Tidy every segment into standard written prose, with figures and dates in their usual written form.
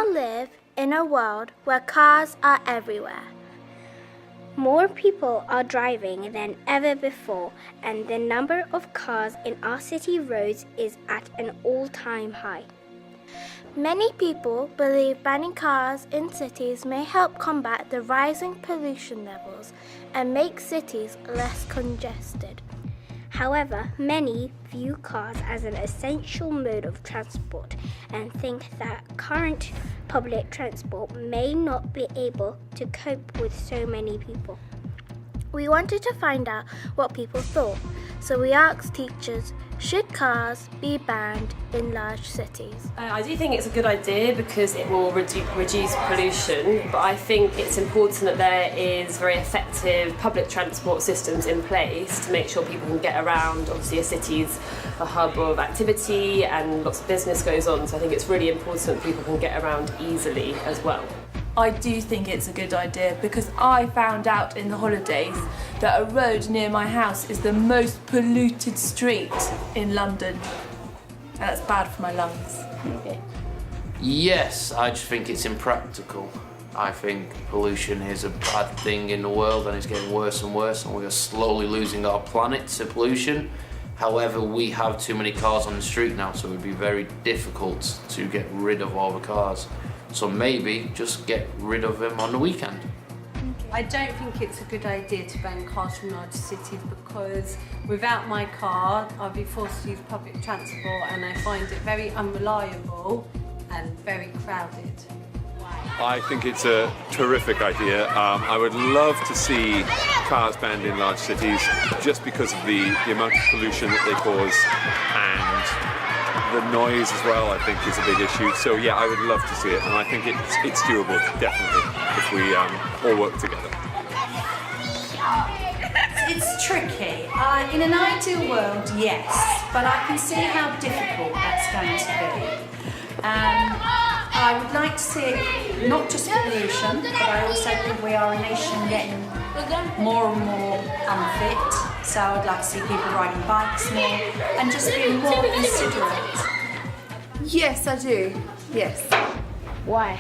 now live in a world where cars are everywhere. More people are driving than ever before, and the number of cars in our city roads is at an all-time high. Many people believe banning cars in cities may help combat the rising pollution levels and make cities less congested. However, many view cars as an essential mode of transport and think that current public transport may not be able to cope with so many people. We wanted to find out what people thought, so we asked teachers, should cars be banned in large cities? I do think it's a good idea because it will reduce pollution, but I think it's important that there is very effective public transport systems in place to make sure people can get around. Obviously a city's a hub of activity and lots of business goes on, so I think it's really important that people can get around easily as well. I do think it's a good idea because I found out in the holidays that a road near my house is the most polluted street in London. And that's bad for my lungs. Okay. Yes, I just think it's impractical. I think pollution is a bad thing in the world and it's getting worse and worse, and we are slowly losing our planet to pollution. However, we have too many cars on the street now, so it would be very difficult to get rid of all the cars. So maybe just get rid of them on the weekend. I don't think it's a good idea to ban cars from large cities because without my car I'll be forced to use public transport and I find it very unreliable and very crowded. I think it's a terrific idea. I would love to see cars banned in large cities just because of the amount of pollution that they cause, and the noise as well, I think, is a big issue. So yeah, I would love to see it, and I think it's doable, definitely, if we all work together. It's tricky. In an ideal world, yes, but I can see how difficult that's going to be. I would like to see it not just pollution, but I also think we are a nation getting more and more unfit. So I'd like to see people riding bikes more and just being more considerate. Yes, I do. Yes. Why?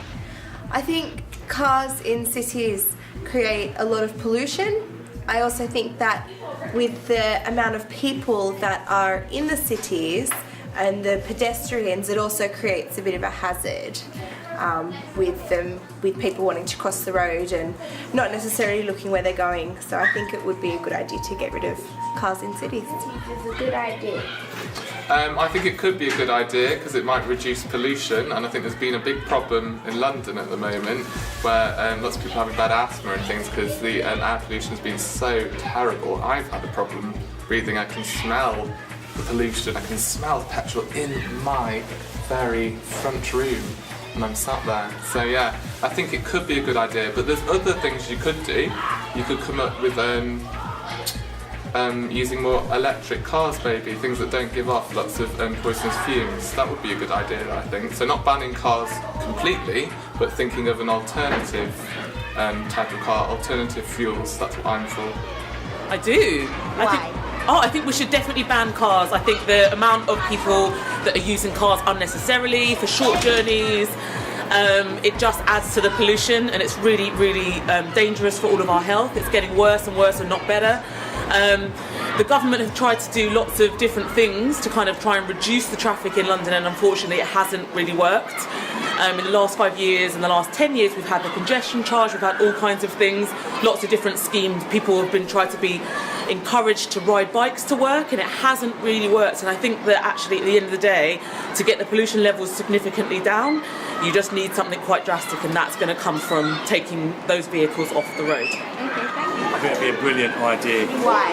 I think cars in cities create a lot of pollution. I also think that with the amount of people that are in the cities and the pedestrians, it also creates a bit of a hazard with people wanting to cross the road and not necessarily looking where they're going. So I think it would be a good idea to get rid of cars in cities. It's a good idea. I think it could be a good idea because it might reduce pollution, and I think there's been a big problem in London at the moment where lots of people are having bad asthma and things because the air pollution has been so terrible. I've had a problem breathing. I can smell the pollution, I can smell the petrol in my very front room when I'm sat there. So yeah, I think it could be a good idea, but there's other things you could do. You could come up with using more electric cars, maybe, things that don't give off lots of poisonous fumes. That would be a good idea, I think. So not banning cars completely, but thinking of an alternative type of car, alternative fuels. That's what I'm for. I do. Why? I think we should definitely ban cars. I think the amount of people that are using cars unnecessarily for short journeys, it just adds to the pollution, and it's really, really dangerous for all of our health. It's getting worse and worse and not better. The government have tried to do lots of different things to kind of try and reduce the traffic in London, and unfortunately it hasn't really worked. In the last 5 years, in the last 10 years, we've had the congestion charge, we've had all kinds of things, lots of different schemes. People have been trying to be encouraged to ride bikes to work, and it hasn't really worked. And I think that actually at the end of the day, to get the pollution levels significantly down, you just need something quite drastic, and that's going to come from taking those vehicles off the road. I think it'd be a brilliant idea. Why?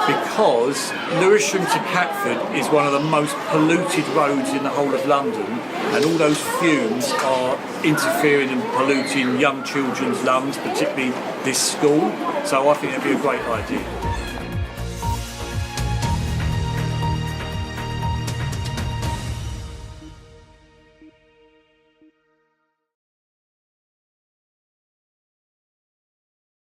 Because Lewisham to Catford is one of the most polluted roads in the whole of London, and all those fumes are interfering and polluting young children's lungs, particularly this school. So I think it'd be a great idea.